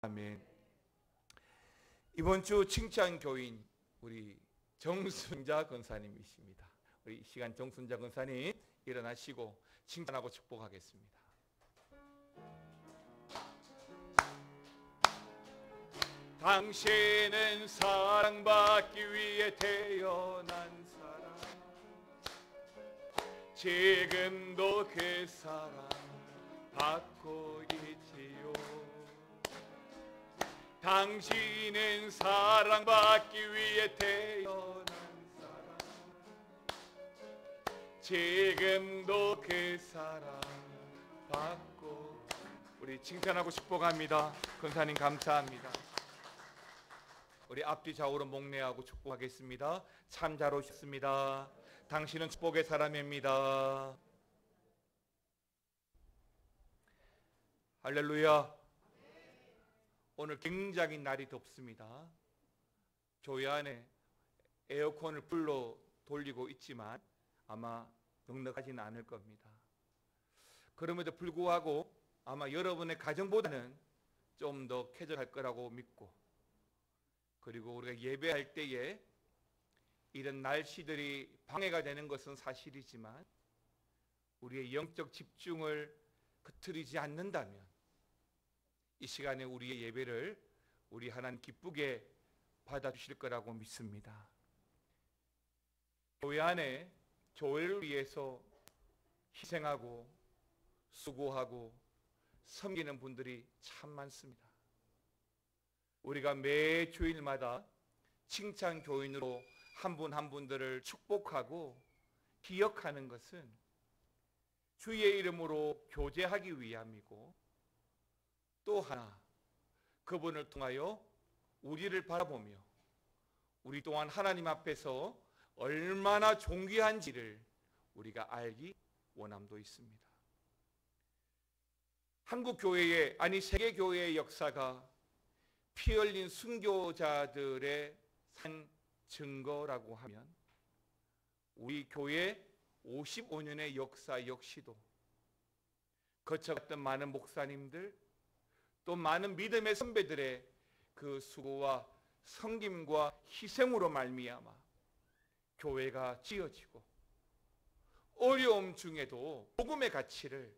아멘. 이번 주 칭찬 교인 우리 정순자 권사님이십니다. 우리 이 시간 정순자 권사님 일어나시고 칭찬하고 축복하겠습니다. 당신은 사랑받기 위해 태어난 사람, 지금도 그 사랑 받고 있지요. 당신은 사랑받기 위해 태어난 사람, 지금도 그 사랑 받고. 우리 칭찬하고 축복합니다. 권사님 감사합니다. 우리 앞뒤 좌우로 목례하고 축복하겠습니다. 참 잘 오셨습니다. 당신은 축복의 사람입니다. 할렐루야. 오늘 굉장히 날이 덥습니다. 교회 안에 에어컨을 풀로 돌리고 있지만 아마 넉넉하지는 않을 겁니다. 그럼에도 불구하고 아마 여러분의 가정보다는 좀 더 쾌적할 거라고 믿고, 그리고 우리가 예배할 때에 이런 날씨들이 방해가 되는 것은 사실이지만 우리의 영적 집중을 흐트리지 않는다면 이 시간에 우리의 예배를 우리 하나님 기쁘게 받아주실 거라고 믿습니다. 교회 안에 교회를 위해서 희생하고 수고하고 섬기는 분들이 참 많습니다. 우리가 매 주일마다 칭찬 교인으로 한 분 한 분들을 축복하고 기억하는 것은 주의 이름으로 교제하기 위함이고, 또 하나 그분을 통하여 우리를 바라보며 우리 또한 하나님 앞에서 얼마나 존귀한지를 우리가 알기 원함도 있습니다. 한국 교회의, 아니 세계 교회의 역사가 피 흘린 순교자들의 산 증거라고 하면 우리 교회 55년의 역사 역시도 거쳐갔던 많은 목사님들, 또 많은 믿음의 선배들의 그 수고와 섬김과 희생으로 말미암아 교회가 지어지고 어려움 중에도 복음의 가치를,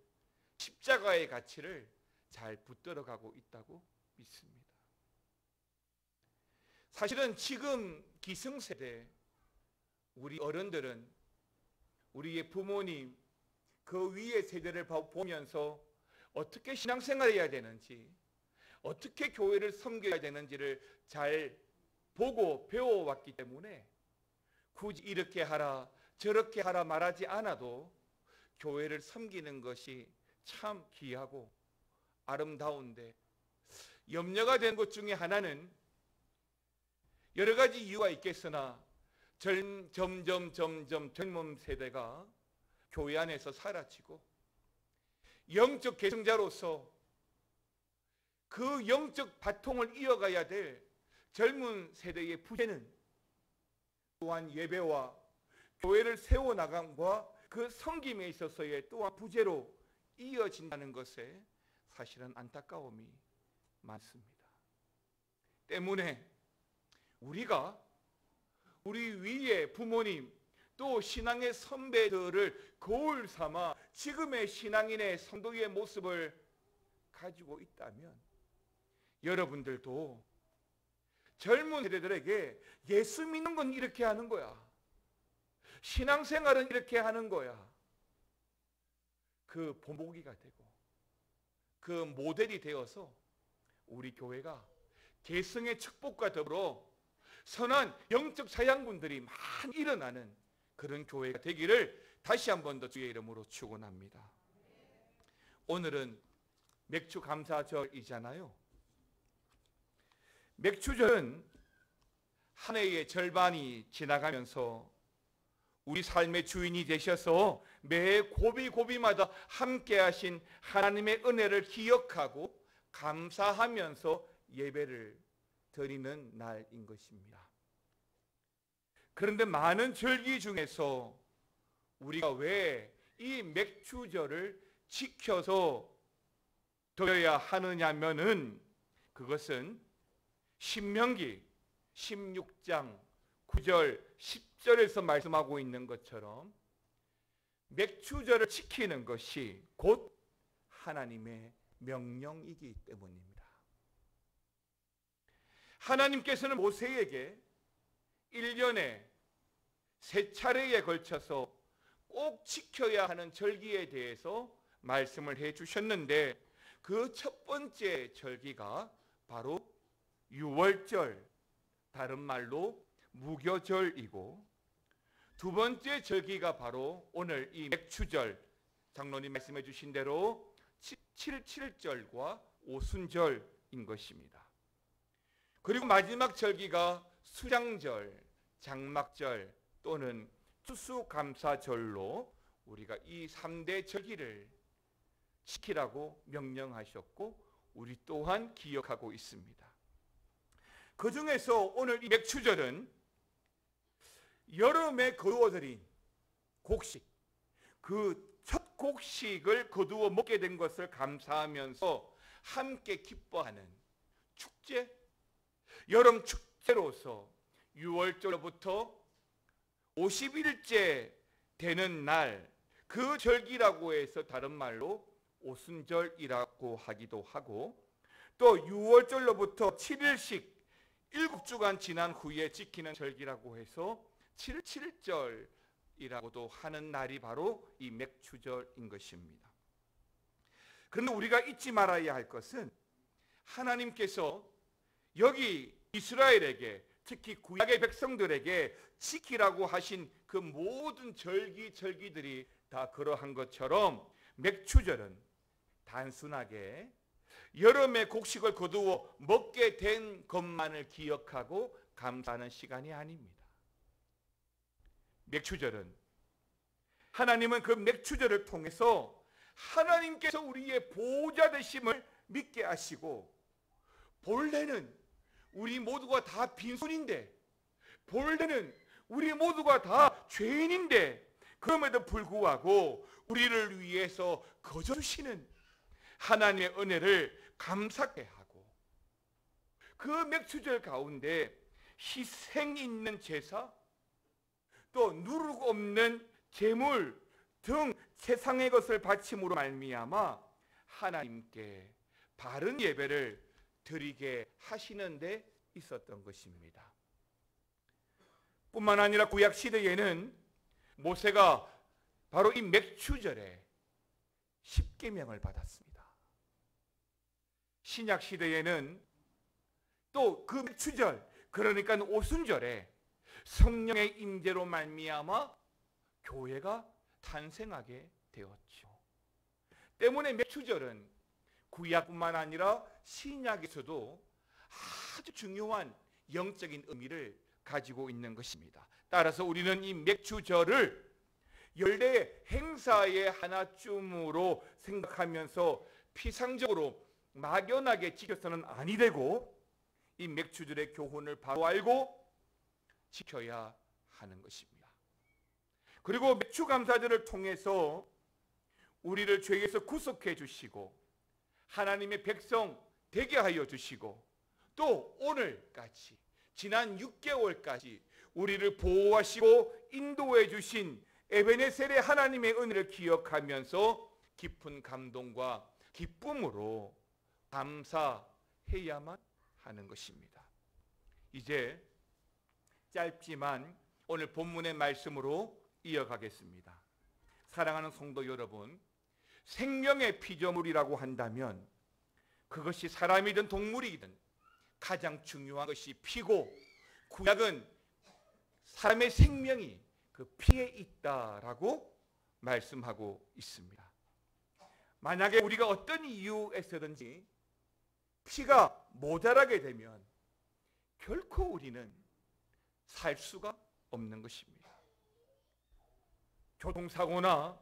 십자가의 가치를 잘 붙들어가고 있다고 믿습니다. 사실은 지금 기성세대 우리 어른들은 우리의 부모님 그 위의 세대를 보면서 어떻게 신앙생활을 해야 되는지, 어떻게 교회를 섬겨야 되는지를 잘 보고 배워왔기 때문에 굳이 이렇게 하라 저렇게 하라 말하지 않아도 교회를 섬기는 것이 참 귀하고 아름다운데, 염려가 된 것 중에 하나는 여러 가지 이유가 있겠으나 점점 젊은 세대가 교회 안에서 사라지고 영적 계승자로서 그 영적 바통을 이어가야 될 젊은 세대의 부재는 또한 예배와 교회를 세워나감과 그 섬김에 있어서의 또한 부재로 이어진다는 것에 사실은 안타까움이 많습니다. 때문에 우리가 우리 위의 부모님 또 신앙의 선배들을 거울 삼아 지금의 신앙인의 성도의 모습을 가지고 있다면 여러분들도 젊은 세대들에게 예수 믿는 건 이렇게 하는 거야, 신앙생활은 이렇게 하는 거야, 그 본보기가 되고 그 모델이 되어서 우리 교회가 계승의 축복과 더불어 선한 영적 사양분들이 많이 일어나는 그런 교회가 되기를 다시 한 번 더 주의 이름으로 축원합니다. 오늘은 맥주 감사절이잖아요. 맥주절은 한 해의 절반이 지나가면서 우리 삶의 주인이 되셔서 매 고비고비마다 함께 하신 하나님의 은혜를 기억하고 감사하면서 예배를 드리는 날인 것입니다. 그런데 많은 절기 중에서 우리가 왜 이 맥주절을 지켜서 드려야 하느냐면은 그것은 신명기 16장 9절 10절에서 말씀하고 있는 것처럼 맥추절을 지키는 것이 곧 하나님의 명령이기 때문입니다. 하나님께서는 모세에게 1년에 3차례에 걸쳐서 꼭 지켜야 하는 절기에 대해서 말씀을 해 주셨는데, 그 첫 번째 절기가 바로 유월절, 다른 말로 무교절이고, 두 번째 절기가 바로 오늘 이 맥추절, 장로님 말씀해 주신 대로 7.7절과 오순절인 것입니다. 그리고 마지막 절기가 수장절, 장막절 또는 추수감사절로 우리가 이 3대 절기를 지키라고 명령하셨고 우리 또한 기억하고 있습니다. 그 중에서 오늘 이 맥추절은 여름에 거두어들인 곡식, 그 첫 곡식을 거두어 먹게 된 것을 감사하면서 함께 기뻐하는 축제, 여름 축제로서 6월절부터 50일째 되는 날, 그 절기라고 해서 다른 말로 오순절이라고 하기도 하고, 또 6월절로부터 7일씩 7주간 지난 후에 지키는 절기라고 해서 7.7절이라고도 하는 날이 바로 이 맥추절인 것입니다. 그런데 우리가 잊지 말아야 할 것은 하나님께서 여기 이스라엘에게, 특히 구약의 백성들에게 지키라고 하신 그 모든 절기들이 다 그러한 것처럼 맥추절은 단순하게 여름에 곡식을 거두어 먹게 된 것만을 기억하고 감사하는 시간이 아닙니다. 맥추절은 하나님은 그 맥추절을 통해서 하나님께서 우리의 보호자 되심을 믿게 하시고, 본래는 우리 모두가 다 빈손인데, 본래는 우리 모두가 다 죄인인데, 그럼에도 불구하고 우리를 위해서 거저주시는 하나님의 은혜를 감사케 하고, 그 맥추절 가운데 희생 있는 제사, 또 누룩 없는 제물 등 세상의 것을 바침으로 말미암아 하나님께 바른 예배를 드리게 하시는 데 있었던 것입니다. 뿐만 아니라 구약 시대에는 모세가 바로 이 맥추절에 십계명을 받았습니다. 신약 시대에는 또 그 맥추절, 그러니까 오순절에 성령의 임재로 말미암아 교회가 탄생하게 되었죠. 때문에 맥추절은 구약뿐만 아니라 신약에서도 아주 중요한 영적인 의미를 가지고 있는 것입니다. 따라서 우리는 이 맥추절을 연례 행사의 하나쯤으로 생각하면서 피상적으로 막연하게 지켜서는 아니 되고, 이 맥추절의 교훈을 바로 알고 지켜야 하는 것입니다. 그리고 맥추감사절을 통해서 우리를 죄에서 구속해 주시고 하나님의 백성 되게 하여 주시고, 또 오늘까지 지난 6개월까지 우리를 보호하시고 인도해 주신 에베네셀의 하나님의 은혜를 기억하면서 깊은 감동과 기쁨으로 감사해야만 하는 것입니다. 이제 짧지만 오늘 본문의 말씀으로 이어가겠습니다. 사랑하는 성도 여러분, 생명의 피조물이라고 한다면 그것이 사람이든 동물이든 가장 중요한 것이 피고, 구약은 사람의 생명이 그 피에 있다라고 말씀하고 있습니다. 만약에 우리가 어떤 이유에서든지 피가 모자라게 되면 결코 우리는 살 수가 없는 것입니다. 교통사고나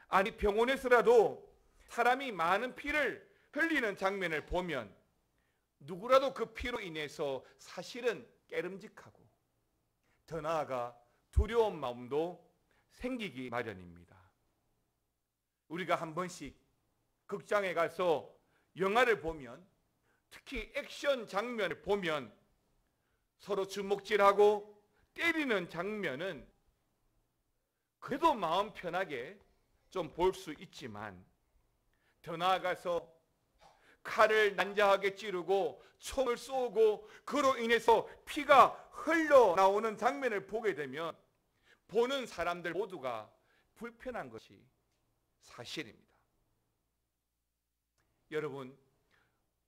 아니 병원에서라도 사람이 많은 피를 흘리는 장면을 보면 누구라도 그 피로 인해서 사실은 깨름직하고, 더 나아가 두려운 마음도 생기기 마련입니다. 우리가 한 번씩 극장에 가서 영화를 보면 특히 액션 장면을 보면 서로 주먹질하고 때리는 장면은 그래도 마음 편하게 좀 볼 수 있지만, 더 나아가서 칼을 난자하게 찌르고 총을 쏘고 그로 인해서 피가 흘러나오는 장면을 보게 되면 보는 사람들 모두가 불편한 것이 사실입니다. 여러분,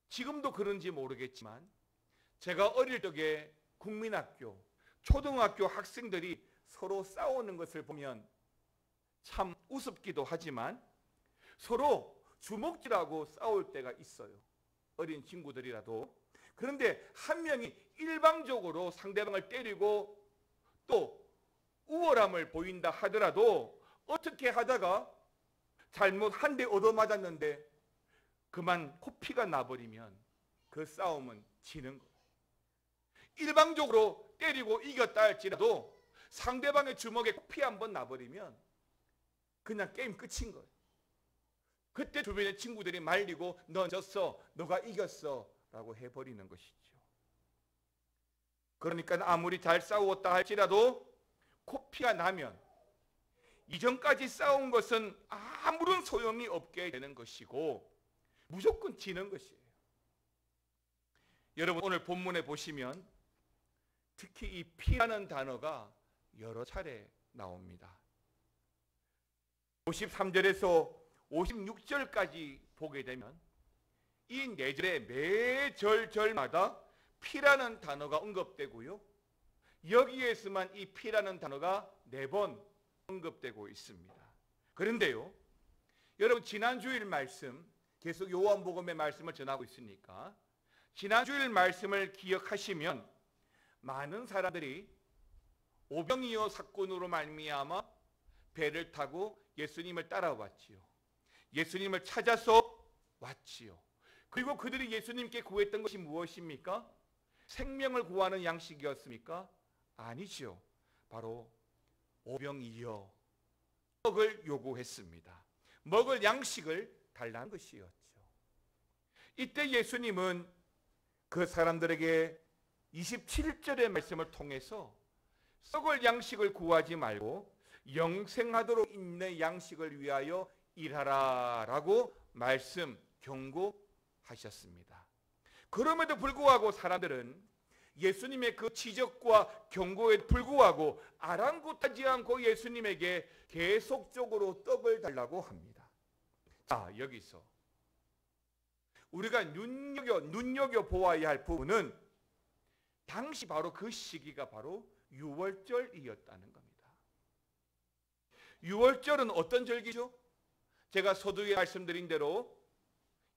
지금도 그런지 모르겠지만 제가 어릴 적에 국민학교, 초등학교 학생들이 서로 싸우는 것을 보면 참 우습기도 하지만 서로 주먹질하고 싸울 때가 있어요. 어린 친구들이라도. 그런데 한 명이 일방적으로 상대방을 때리고 또 우월함을 보인다 하더라도 어떻게 하다가 잘못 한 대 얻어맞았는데 그만 코피가 나버리면 그 싸움은 지는 거예요. 일방적으로 때리고 이겼다 할지라도 상대방의 주먹에 코피 한번 나버리면 그냥 게임 끝인 거예요. 그때 주변의 친구들이 말리고 너 졌어, 너가 이겼어 라고 해버리는 것이죠. 그러니까 아무리 잘 싸웠다 할지라도 코피가 나면 이전까지 싸운 것은 아무런 소용이 없게 되는 것이고 무조건 지는 것이에요. 여러분, 오늘 본문에 보시면 특히 이 피라는 단어가 여러 차례 나옵니다. 53절에서 56절까지 보게 되면 이 4절에 매 절절마다 피라는 단어가 언급되고요, 여기에서만 이 피라는 단어가 4번 언급되고 있습니다. 그런데요, 여러분, 지난 주일 말씀, 계속 요한복음의 말씀을 전하고 있으니까 지난 주일 말씀을 기억하시면 많은 사람들이 오병이어 사건으로 말미암아 배를 타고 예수님을 따라왔지요. 예수님을 찾아서 왔지요. 그리고 그들이 예수님께 구했던 것이 무엇입니까? 생명을 구하는 양식이었습니까? 아니지요. 바로 오병이어 먹을 요구했습니다. 먹을 양식을 달라는 것이었죠. 이때 예수님은 그 사람들에게 27절의 말씀을 통해서 썩을 양식을 구하지 말고 영생하도록 있는 양식을 위하여 일하라 라고 말씀 경고하셨습니다. 그럼에도 불구하고 사람들은 예수님의 그 지적과 경고에 불구하고 아랑곳하지 않고 예수님에게 계속적으로 떡을 달라고 합니다. 자, 여기서 우리가 눈여겨 보아야 할 부분은 당시 바로 그 시기가 바로 유월절이었다는 겁니다. 유월절은 어떤 절기죠? 제가 서두에 말씀드린 대로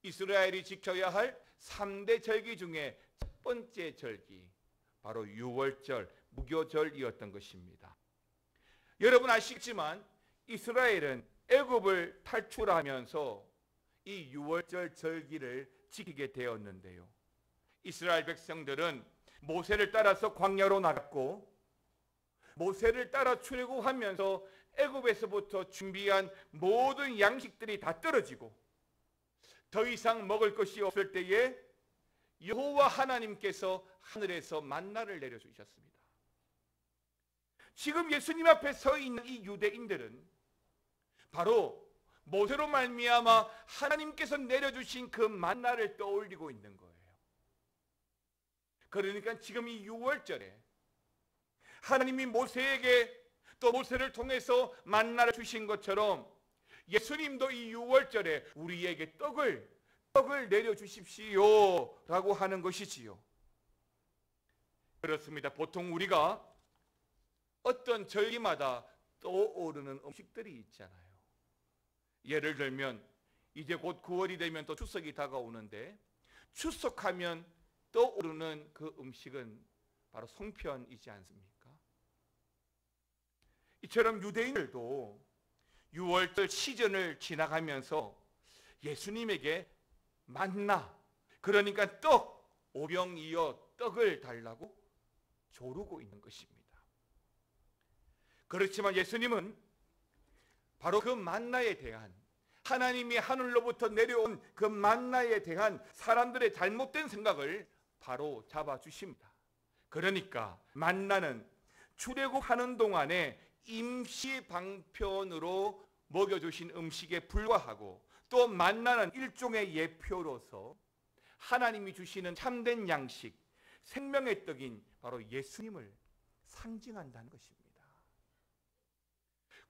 이스라엘이 지켜야 할 3대 절기 중에 첫 번째 절기, 바로 유월절, 무교절이었던 것입니다. 여러분 아시겠지만 이스라엘은 애굽을 탈출하면서 이 유월절 절기를 지키게 되었는데요, 이스라엘 백성들은 모세를 따라서 광야로 나갔고 모세를 따라 출애굽하면서 애굽에서부터 준비한 모든 양식들이 다 떨어지고 더 이상 먹을 것이 없을 때에 여호와 하나님께서 하늘에서 만나를 내려주셨습니다. 지금 예수님 앞에 서 있는 이 유대인들은 바로 모세로 말미암아 하나님께서 내려주신 그 만나를 떠올리고 있는 거예요. 그러니까 지금 이 유월절에 하나님이 모세에게 또 모세를 통해서 만나를 주신 것처럼 예수님도 이 유월절에 우리에게 떡을 내려주십시오 라고 하는 것이지요. 그렇습니다. 보통 우리가 어떤 절기마다 떠오르는 음식들이 있잖아요. 예를 들면 이제 곧 9월이 되면 또 추석이 다가오는데 추석하면 떠오르는 그 음식은 바로 송편이지 않습니까? 이처럼 유대인들도 유월절 시즌을 지나가면서 예수님에게 만나, 그러니까 떡, 오병이어 떡을 달라고 조르고 있는 것입니다. 그렇지만 예수님은 바로 그 만나에 대한 하나님이 하늘로부터 내려온 그 만나에 대한 사람들의 잘못된 생각을 바로 잡아 주십니다. 그러니까 만나는 출애굽하는 동안에 임시 방편으로 먹여주신 음식에 불과하고, 또 만나는 일종의 예표로서 하나님이 주시는 참된 양식, 생명의 떡인 바로 예수님을 상징한다는 것입니다.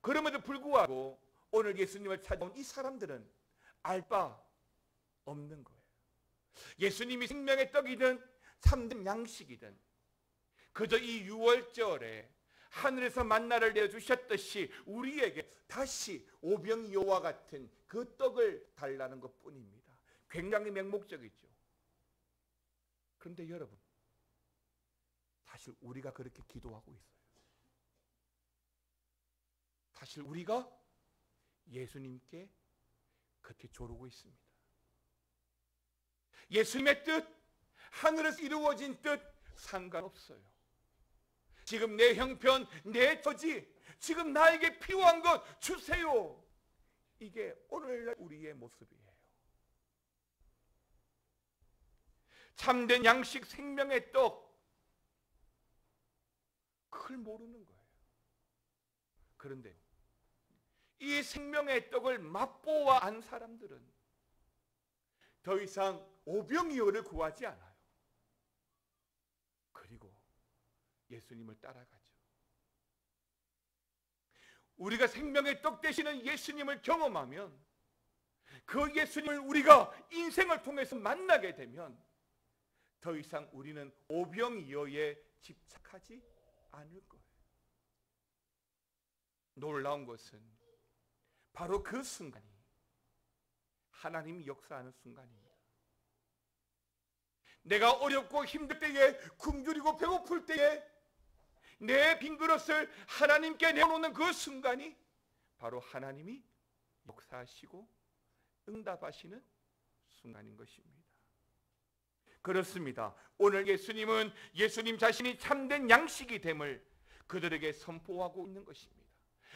그럼에도 불구하고 오늘 예수님을 찾아온 이 사람들은 알 바 없는 거예요. 예수님이 생명의 떡이든 참된 양식이든 그저 이 유월절에 하늘에서 만나를 내어주셨듯이 우리에게 다시 오병이어와 같은 그 떡을 달라는 것뿐입니다. 굉장히 맹목적이죠. 그런데 여러분, 사실 우리가 그렇게 기도하고 있어요. 사실 우리가 예수님께 그렇게 조르고 있습니다. 예수님의 뜻, 하늘에서 이루어진 뜻 상관없어요. 지금 내 형편, 내 처지, 지금 나에게 필요한 것 주세요. 이게 오늘날 우리의 모습이에요. 참된 양식, 생명의 떡, 그걸 모르는 거예요. 그런데 이 생명의 떡을 맛보아 안 사람들은 더 이상 오병이어를 구하지 않아요. 그리고 예수님을 따라가죠. 우리가 생명의 떡 되시는 예수님을 경험하면, 그 예수님을 우리가 인생을 통해서 만나게 되면 더 이상 우리는 오병이어에 집착하지 않을 거예요. 놀라운 것은 바로 그 순간이 하나님이 역사하는 순간입니다. 내가 어렵고 힘들 때에, 굶주리고 배고플 때에 내 빈 그릇을 하나님께 내놓는 그 순간이 바로 하나님이 역사하시고 응답하시는 순간인 것입니다. 그렇습니다. 오늘 예수님은 예수님 자신이 참된 양식이 됨을 그들에게 선포하고 있는 것입니다.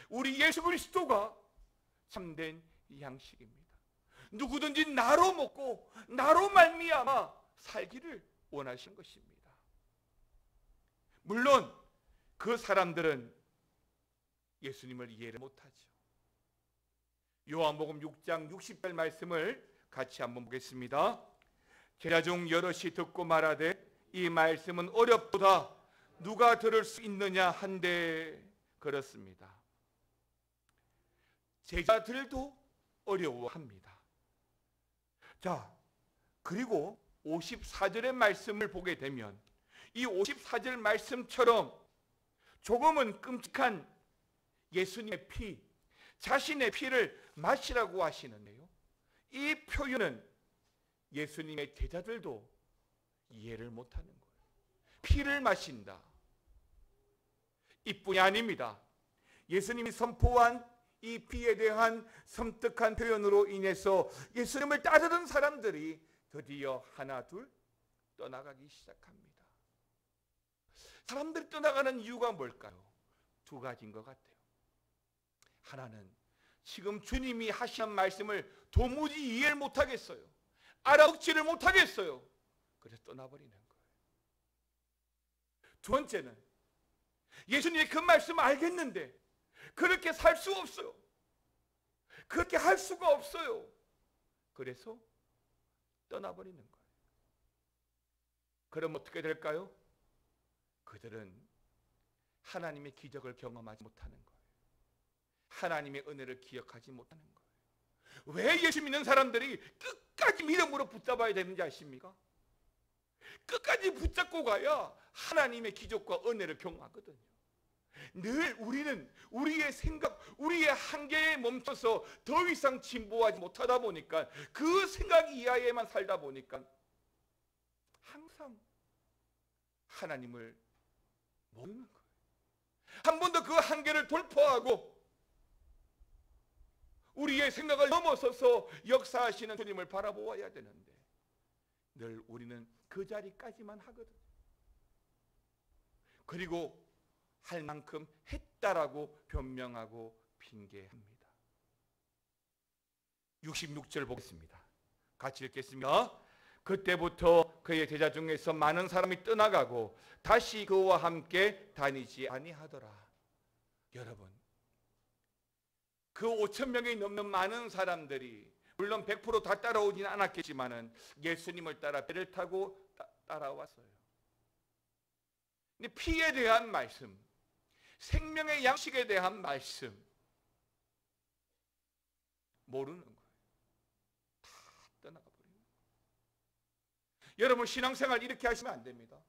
우리 예수 그리스도가 참된 양식입니다. 누구든지 나로 먹고 나로 말미암아 살기를 원하시는 것입니다. 물론 그 사람들은 예수님을 이해를 못하죠. 요한복음 6장 60절 말씀을 같이 한번 보겠습니다. 제자 중 여럿이 듣고 말하되 이 말씀은 어렵도다, 누가 들을 수 있느냐 한데, 그렇습니다. 제자들도 어려워합니다. 자, 그리고 54절의 말씀을 보게 되면 이 54절 말씀처럼 조금은 끔찍한 예수님의 피, 자신의 피를 마시라고 하시는데요, 이 표현은 예수님의 제자들도 이해를 못하는 거예요. 피를 마신다, 이뿐이 아닙니다. 예수님이 선포한 이 피에 대한 섬뜩한 표현으로 인해서 예수님을 따르는 사람들이 드디어 하나 둘 떠나가기 시작합니다. 사람들이 떠나가는 이유가 뭘까요? 두 가지인 것 같아요. 하나는 지금 주님이 하시는 말씀을 도무지 이해를 못하겠어요. 알아듣지를 못하겠어요. 그래서 떠나버리는 거예요. 두 번째는 예수님의 그 말씀을 알겠는데 그렇게 살 수 없어요. 그렇게 할 수가 없어요. 그래서 떠나버리는 거예요. 그럼 어떻게 될까요? 그들은 하나님의 기적을 경험하지 못하는 거예요. 하나님의 은혜를 기억하지 못하는 거예요. 왜 예수 믿는 사람들이 끝까지 믿음으로 붙잡아야 되는지 아십니까? 끝까지 붙잡고 가야 하나님의 기적과 은혜를 경험하거든요. 늘 우리는 우리의 생각, 우리의 한계에 멈춰서 더 이상 진보하지 못하다 보니까, 그 생각 이하에만 살다 보니까 항상 하나님을 모르는 거예요. 한 번 더 그 한계를 돌파하고 우리의 생각을 넘어서서 역사하시는 주님을 바라보아야 되는데 늘 우리는 그 자리까지만 하거든요. 그리고 할 만큼 했다라고 변명하고 핑계합니다. 66절 보겠습니다. 같이 읽겠습니다. 그때부터 그의 제자 중에서 많은 사람이 떠나가고 다시 그와 함께 다니지 아니하더라. 여러분, 그 5천 명이 넘는 많은 사람들이 물론 100% 다 따라오지는 않았겠지만은 예수님을 따라 배를 타고 따라왔어요. 근데 피에 대한 말씀, 생명의 양식에 대한 말씀 모르는 거예요. 다 떠나가 버리는 거예요. 여러분, 신앙생활 이렇게 하시면 안 됩니다.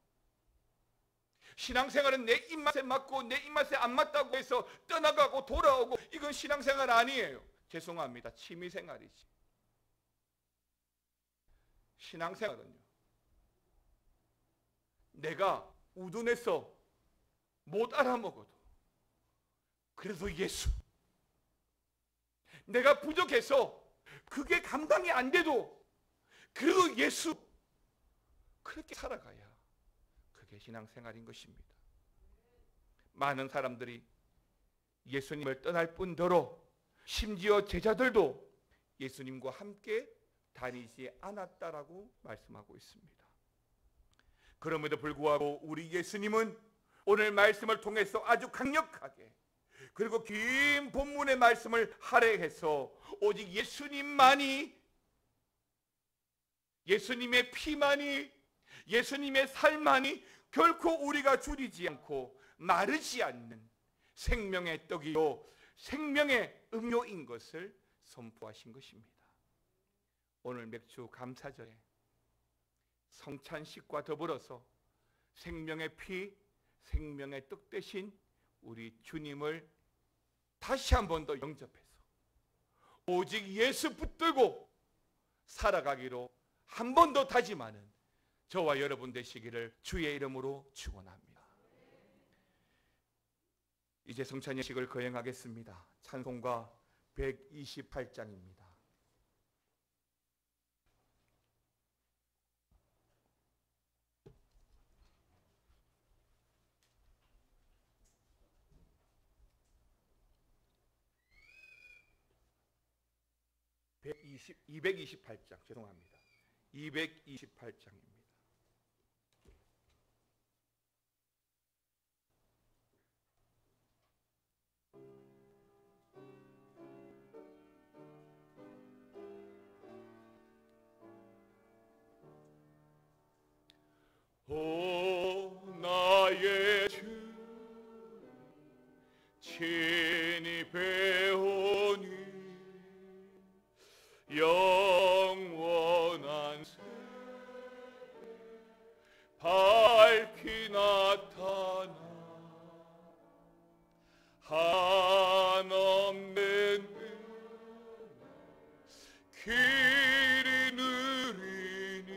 신앙생활은 내 입맛에 맞고 내 입맛에 안 맞다고 해서 떠나가고 돌아오고, 이건 신앙생활 아니에요. 죄송합니다. 취미생활이지. 신앙생활은요, 내가 우둔해서 못 알아먹어도 그래서 예수, 내가 부족해서 그게 감당이 안 돼도 그래도 예수, 그렇게 살아가야 그게 신앙생활인 것입니다. 많은 사람들이 예수님을 떠날 뿐더러 심지어 제자들도 예수님과 함께 다니지 않았다라고 말씀하고 있습니다. 그럼에도 불구하고 우리 예수님은 오늘 말씀을 통해서 아주 강력하게, 그리고 긴 본문의 말씀을 할애해서 오직 예수님만이, 예수님의 피만이, 예수님의 살만이 결코 우리가 줄이지 않고 마르지 않는 생명의 떡이요 생명의 음료인 것을 선포하신 것입니다. 오늘 맥주 감사절에 성찬식과 더불어서 생명의 피, 생명의 떡 대신 우리 주님을 다시 한 번 더 영접해서 오직 예수 붙들고 살아가기로 한 번 더 다짐하는 저와 여러분 되시기를 주의 이름으로 축원합니다. 이제 성찬 예식을 거행하겠습니다. 찬송가 128장입니다. (120) 228장, 죄송합니다. 228장입니다. 오 나의 주 친히 배우니 영원한 새 밝히 나타나 한없는 은혜 길이 누리니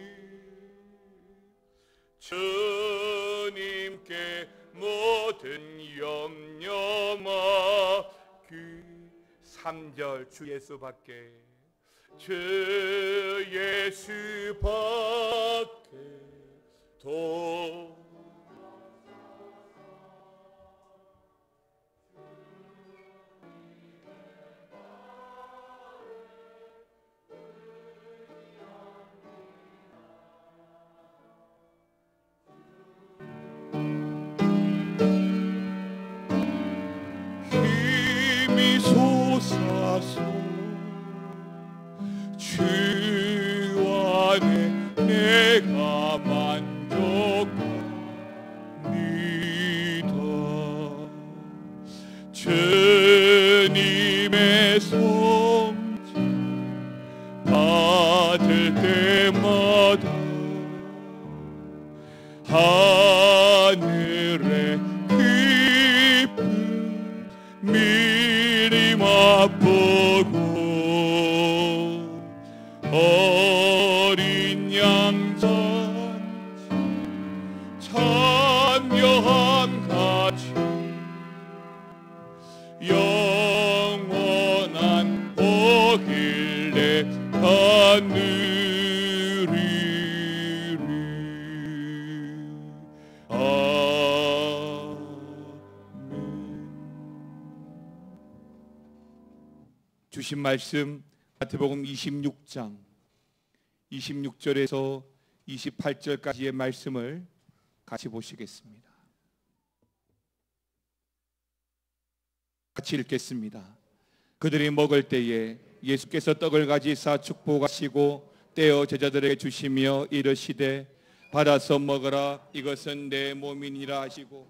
주님께 모든 염려 맡기. 3절 주 예수밖에, 주 예수밖에 도 힘이 솟아서 주 안에 내가 만족합니다. 주님의 성지 받을 때마다 하늘의 깊은 미리 맛보고 어린 양잔치 참여한 같이 영원한 복일에 가느리리. 아멘. 주신 말씀 마태복음 26장 26절에서 28절까지의 말씀을 같이 보시겠습니다. 같이 읽겠습니다. 그들이 먹을 때에 예수께서 떡을 가지사 축복하시고 떼어 제자들에게 주시며 이르시되 받아서 먹으라, 이것은 내 몸이니라 하시고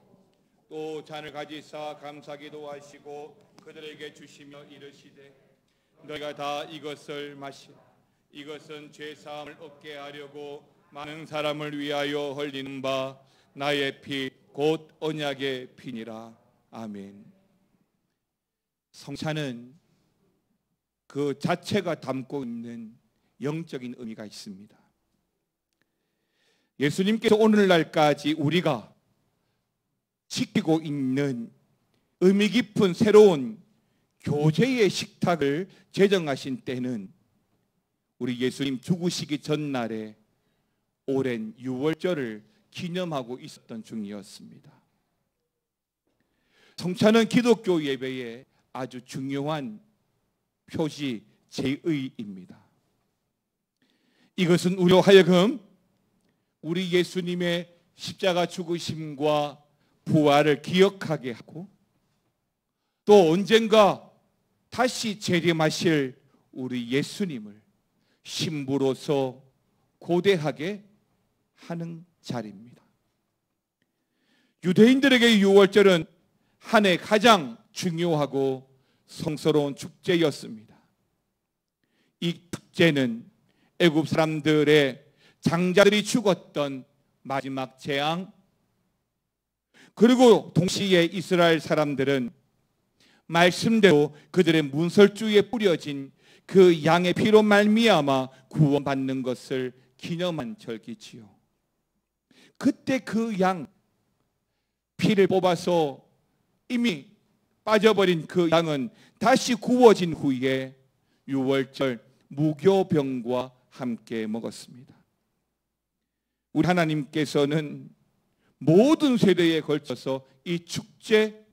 또 잔을 가지사 감사기도 하시고 그들에게 주시며 이르시되 너희가 다 이것을 마시라, 이것은 죄사함을 얻게 하려고 많은 사람을 위하여 흘리는 바 나의 피 곧 언약의 피니라. 아멘. 성찬은 그 자체가 담고 있는 영적인 의미가 있습니다. 예수님께서 오늘날까지 우리가 지키고 있는 의미 깊은 새로운 교제의 식탁을 제정하신 때는 우리 예수님 죽으시기 전날에 오랜 유월절을 기념하고 있었던 중이었습니다. 성찬은 기독교 예배의 아주 중요한 표시 제의입니다. 이것은 우리로 하여금 우리 예수님의 십자가 죽으심과 부활을 기억하게 하고 또 언젠가 다시 재림하실 우리 예수님을 신부로서 고대하게 하는 자리입니다. 유대인들에게 유월절은 한 해 가장 중요하고 성스러운 축제였습니다. 이 축제는 애굽 사람들의 장자들이 죽었던 마지막 재앙, 그리고 동시에 이스라엘 사람들은 말씀대로 그들의 문설주에 뿌려진 그 양의 피로 말미암아 구원받는 것을 기념한 절기지요. 그때 그 양 피를 뽑아서 이미 빠져버린 그 양은 다시 구워진 후에 유월절 무교병과 함께 먹었습니다. 우리 하나님께서는 모든 세대에 걸쳐서 이 축제,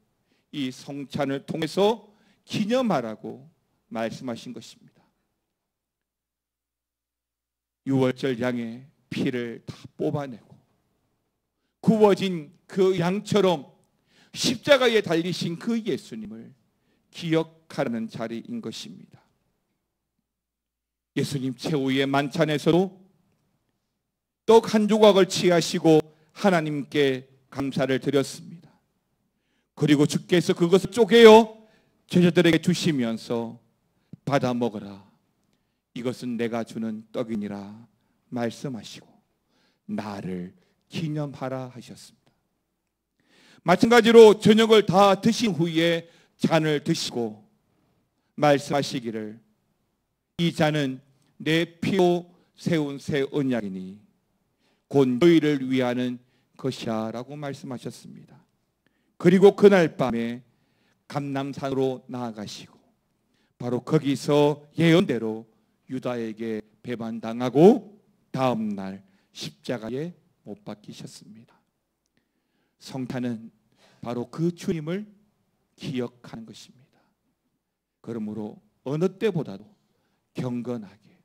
이 성찬을 통해서 기념하라고 말씀하신 것입니다. 유월절 양의 피를 다 뽑아내고 구워진 그 양처럼 십자가에 달리신 그 예수님을 기억하라는 자리인 것입니다. 예수님 최후의 만찬에서도 떡 한 조각을 취하시고 하나님께 감사를 드렸습니다. 그리고 주께서 그것을 쪼개어 제자들에게 주시면서 받아 먹으라, 이것은 내가 주는 떡이니라 말씀하시고 나를 기념하라 하셨습니다. 마찬가지로 저녁을 다 드신 후에 잔을 드시고 말씀하시기를 이 잔은 내 피로 세운 새 언약이니 곧 너희를 위하는 것이야 라고 말씀하셨습니다. 그리고 그날 밤에 감람산으로 나아가시고 바로 거기서 예언대로 유다에게 배반당하고 다음 날 십자가에 못 박히셨습니다. 성탄은 바로 그 주님을 기억하는 것입니다. 그러므로 어느 때보다도 경건하게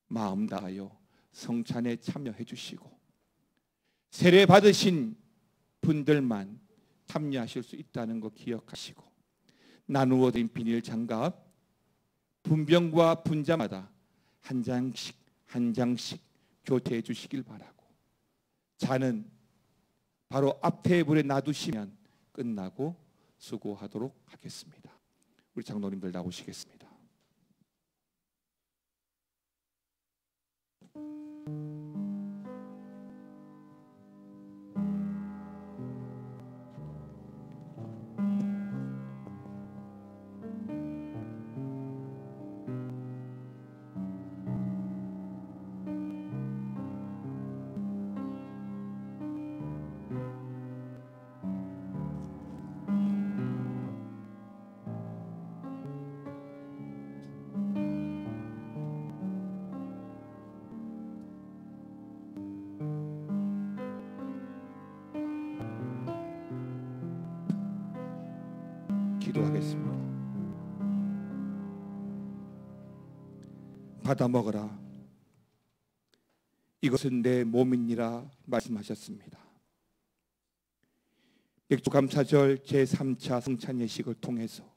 마음 다하여 성찬에 참여해 주시고 세례 받으신 분들만 참여하실 수 있다는 거 기억하시고 나누어 진 비닐 장갑 분병과 분자마다 한 장씩 교태해 주시길 바라고 잔은 바로 앞 테이블에 놔두시면 끝나고 수고하도록 하겠습니다. 우리 장로님들 나오시겠습니다. 기도하겠습니다. 받아 먹어라. 이것은 내 몸이니라 말씀하셨습니다. 맥주감사절 제3차 성찬 예식을 통해서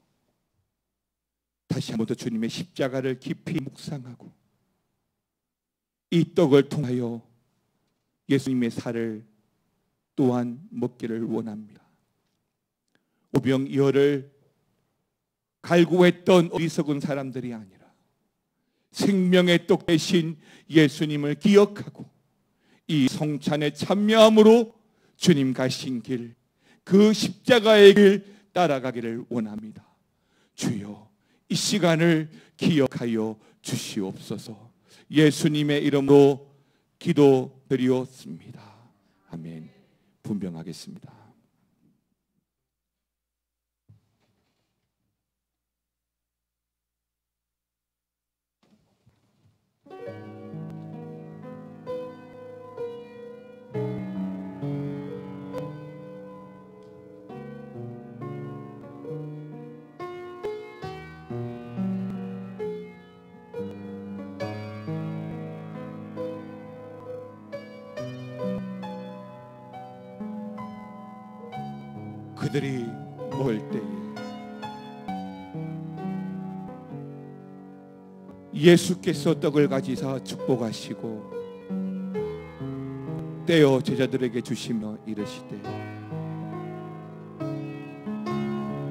다시 한번 더 주님의 십자가를 깊이 묵상하고 이 떡을 통하여 예수님의 살을 또한 먹기를 원합니다. 오병이어를 갈구했던 어리석은 사람들이 아니라 생명의 떡 대신 예수님을 기억하고 이 성찬에 참여함으로 주님 가신 길, 그 십자가의 길 따라가기를 원합니다. 주여, 이 시간을 기억하여 주시옵소서. 예수님의 이름으로 기도드리옵습니다. 아멘. 분명하겠습니다. 그들이 먹을 때에 예수께서 떡을 가지사 축복하시고 떼어 제자들에게 주시며 이르시되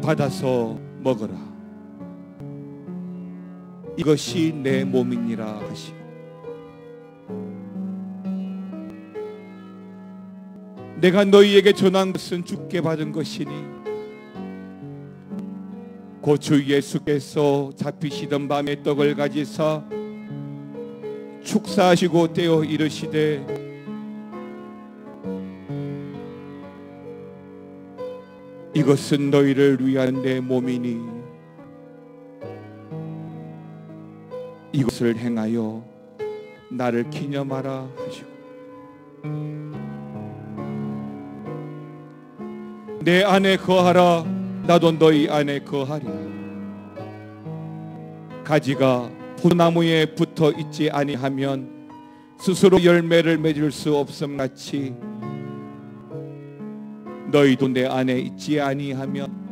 받아서 먹어라. 이것이 내 몸이니라 하시고 내가 너희에게 전한 것은 주께 받은 것이니 곧 주 예수께서 잡히시던 밤에 떡을 가지사 축사하시고 떼어 이르시되 이것은 너희를 위한 내 몸이니 이것을 행하여 나를 기념하라 하시고 내 안에 거하라. 나도 너희 안에 거하리라. 가지가 포도나무에 붙어 있지 아니하면 스스로 열매를 맺을 수 없음 같이 너희도 내 안에 있지 아니하면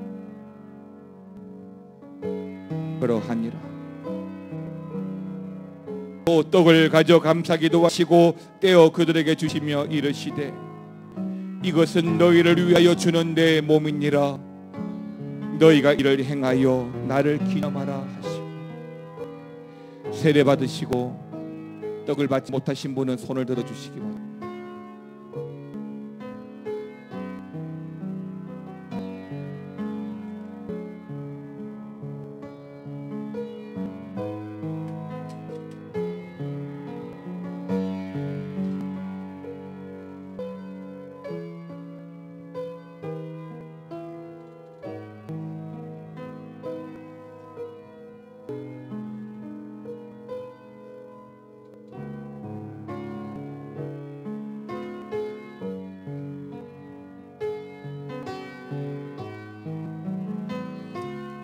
그러하니라. 또 떡을 가져 감사기도 하시고 떼어 그들에게 주시며 이르시되 이것은 너희를 위하여 주는 내 몸이니라. 너희가 이를 행하여 나를 기념하라 하시고 세례 받으시고 떡을 받지 못하신 분은 손을 들어주시기 바랍니다.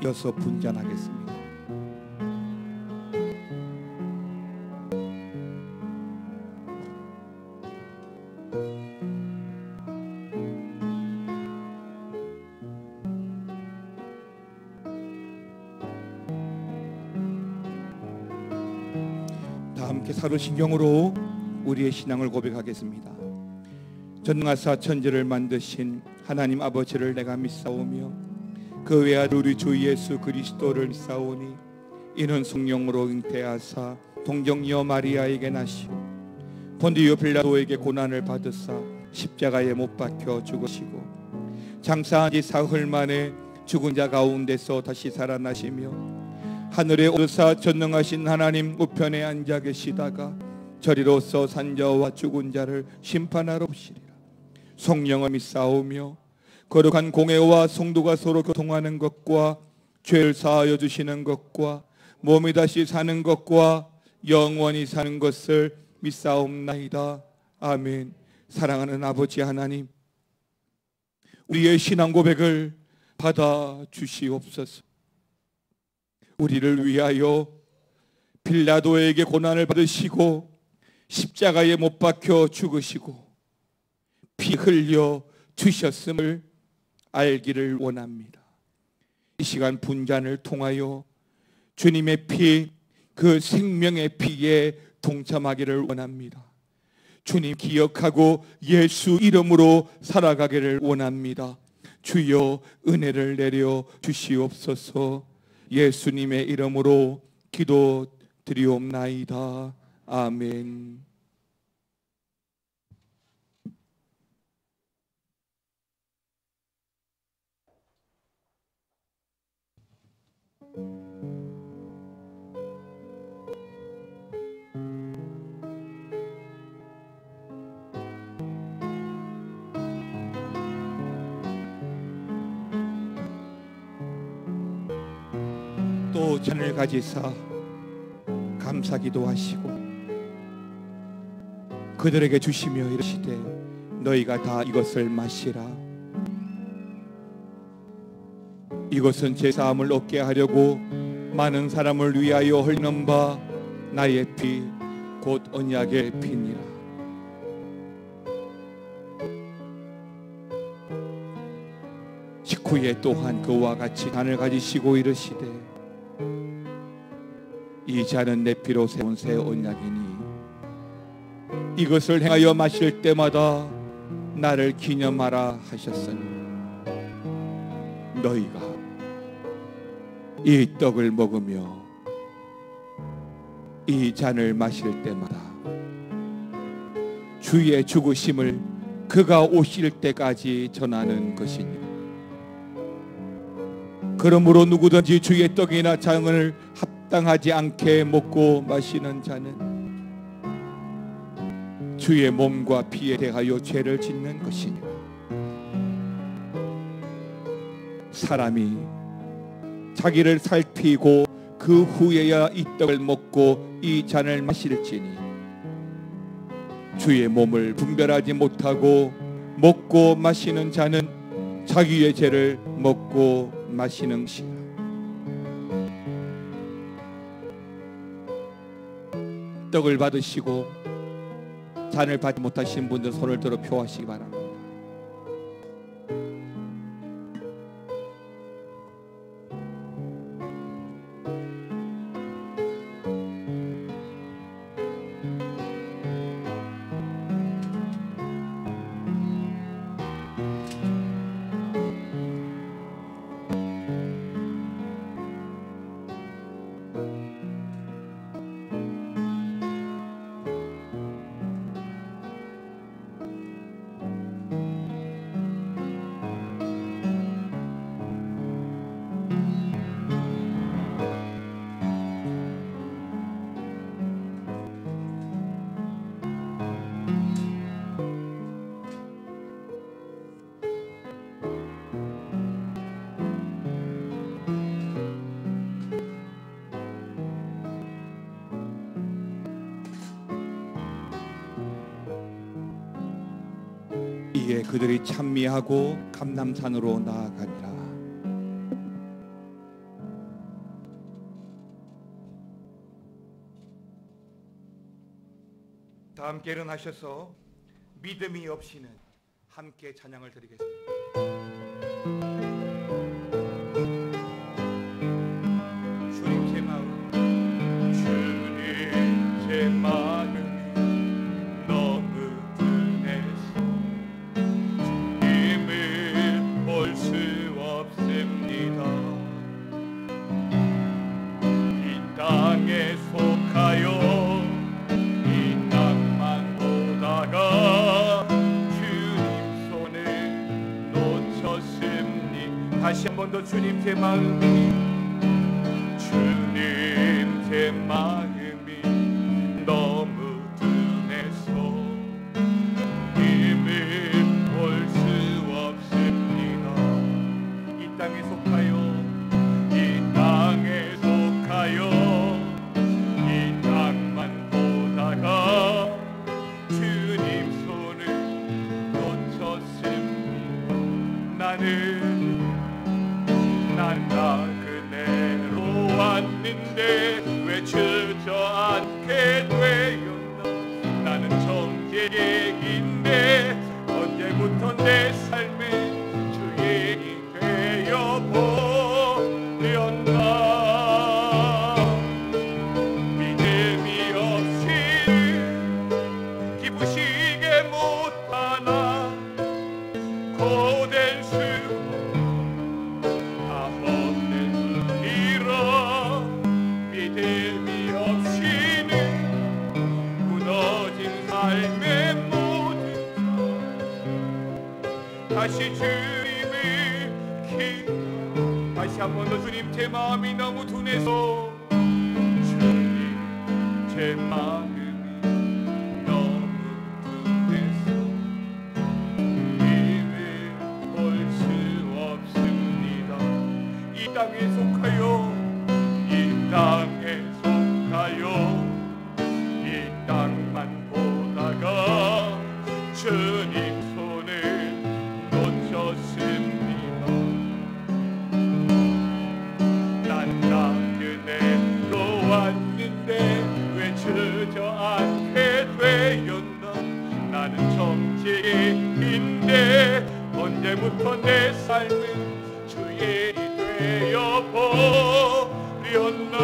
이어서 분잔하겠습니다. 다 함께 사도신경으로 우리의 신앙을 고백하겠습니다. 전능하사 천지를 만드신 하나님 아버지를 내가 믿사오며 그 외아들 우리 주 예수 그리스도를 믿사오니 이는 성령으로 잉태하사 동정녀 마리아에게 나시고 본디오 빌라도에게 고난을 받으사 십자가에 못 박혀 죽으시고 장사한 지 사흘 만에 죽은 자 가운데서 다시 살아나시며 하늘에 오르사 전능하신 하나님 우편에 앉아 계시다가 저리로서 산자와 죽은 자를 심판하러 오시리라. 성령을 믿사오며 거룩한 공회와 성도가 서로 교통하는 것과 죄를 사하여 주시는 것과 몸이 다시 사는 것과 영원히 사는 것을 믿사옵나이다. 아멘. 사랑하는 아버지 하나님, 우리의 신앙 고백을 받아 주시옵소서. 우리를 위하여 빌라도에게 고난을 받으시고 십자가에 못 박혀 죽으시고 피 흘려 주셨음을 알기를 원합니다. 이 시간 분잔을 통하여 주님의 피, 그 생명의 피에 동참하기를 원합니다. 주님 기억하고 예수 이름으로 살아가기를 원합니다. 주여 은혜를 내려 주시옵소서. 예수님의 이름으로 기도드리옵나이다. 아멘. 또 잔을 가지사 감사기도 하시고 그들에게 주시며 이르시되 너희가 다 이것을 마시라. 이것은 제 사함을 얻게 하려고 많은 사람을 위하여 흘리는 바 나의 피 곧 언약의 피니라. 식후에 또한 그와 같이 잔을 가지시고 이르시되 이 잔은 내 피로 세운 새 언약이니 이것을 행하여 마실 때마다 나를 기념하라 하셨으니 너희가 이 떡을 먹으며 이 잔을 마실 때마다 주의 죽으심을 그가 오실 때까지 전하는 것이니 그러므로 누구든지 주의 떡이나 잔을 합당하지 않게 먹고 마시는 자는 주의 몸과 피에 대하여 죄를 짓는 것이니라. 사람이 자기를 살피고 그 후에야 이 떡을 먹고 이 잔을 마실지니 주의 몸을 분별하지 못하고 먹고 마시는 자는 자기의 죄를 먹고 마시는 것이라. 떡을 받으시고 잔을 받지 못하신 분들 손을 들어 표하시기 바랍니다. 이에 그들이 찬미하고 감람산으로 나아가니라. 다 함께 일어나셔서 믿음이 없이는 함께 찬양을 드리겠습니다. 주님 제 마음, 주님 제 마음이 너무 둔해서 주님을 볼 수 없습니다. 이 땅에 속하여 다시 한 번 더 주님 제 마음이 주님 제 마음이 너무 둔해서 주님을 볼 수 없습니다. 이 땅에 속하여 이 땅에 속하여 이 땅만 보다가 주님 손을 놓쳤습니다. 나는 난 나그네로 왔는데 왜 주저 주에게인데 언제부터 내 삶에 주인이 되어 버렸나. 믿음이 없이 기쁘시게 못하나 고된 수고 다 헛된 일이라. 믿음이 없이는 무너진 삶의 모든 다시 주님을 다시 한 번 더 주님, 제 마음이 너무 둔해서 주님, 제 마음이 너무 둔해서 이를 볼 수 없습니다. 이 땅에 속하여 이 땅에 속하여 이 땅만 보다가 주님 손을 놓쳤습니다. 난 나그네로 왔는데 왜 주저앉게 되었나. 나는 정죄인데 언제부터 내 삶은 주의 되어 버렸나.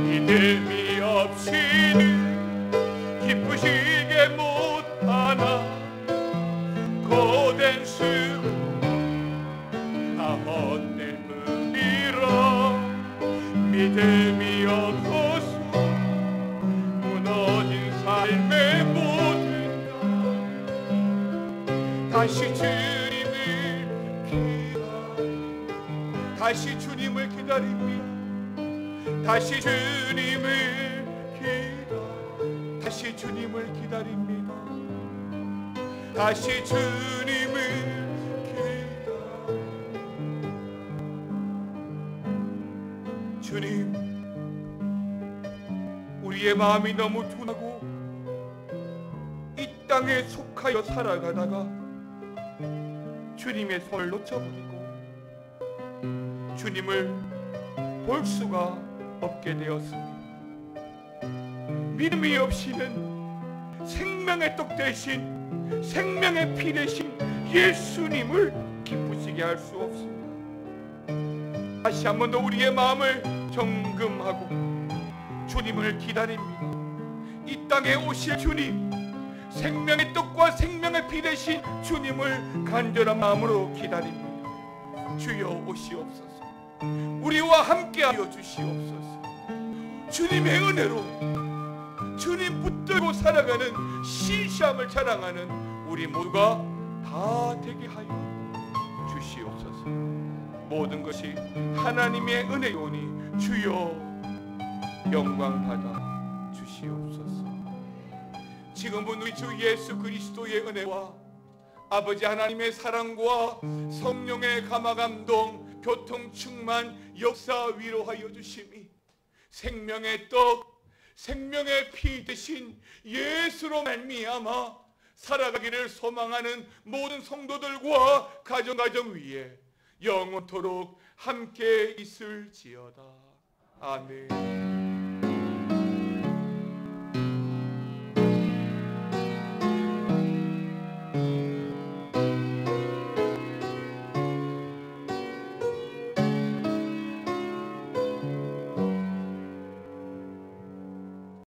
믿음이 없이는 기쁘시게 못하나 고된 수고 다 헛된 의미로. 믿음이 없어서 무너진 삶의 모든 다시 주님을 다시 주님을 기다립니다. 다시 주님을 다시 주님을 기다립니다. 다시 주님을 주님, 우리의 마음이 너무 둔하고 이 땅에 속하여 살아가다가 주님의 손을 놓쳐버리고 주님을 볼 수가 없게 되었습니다. 믿음이 없이는 생명의 떡 대신 생명의 피 대신 예수님을 기쁘시게 할 수 없습니다. 다시 한 번 더 우리의 마음을 점검하고 주님을 기다립니다. 이 땅에 오실 주님, 생명의 떡과 생명의 피 대신 주님을 간절한 마음으로 기다립니다. 주여 오시옵소서. 우리와 함께하여 주시옵소서. 주님의 은혜로 주님 붙들고 살아가는 시시함을 자랑하는 우리 모두가 다 되게 하여 주시옵소서. 모든 것이 하나님의 은혜요니 주여 영광 받아 주시옵소서. 지금은 우리 주 예수 그리스도의 은혜와 아버지 하나님의 사랑과 성령의 감화감동 교통 충만 역사 위로하여 주심이 생명의 떡 생명의 피 대신 예수로 말미암아 살아가기를 소망하는 모든 성도들과 가정 위에 영원토록 함께 있을지어다. 아멘.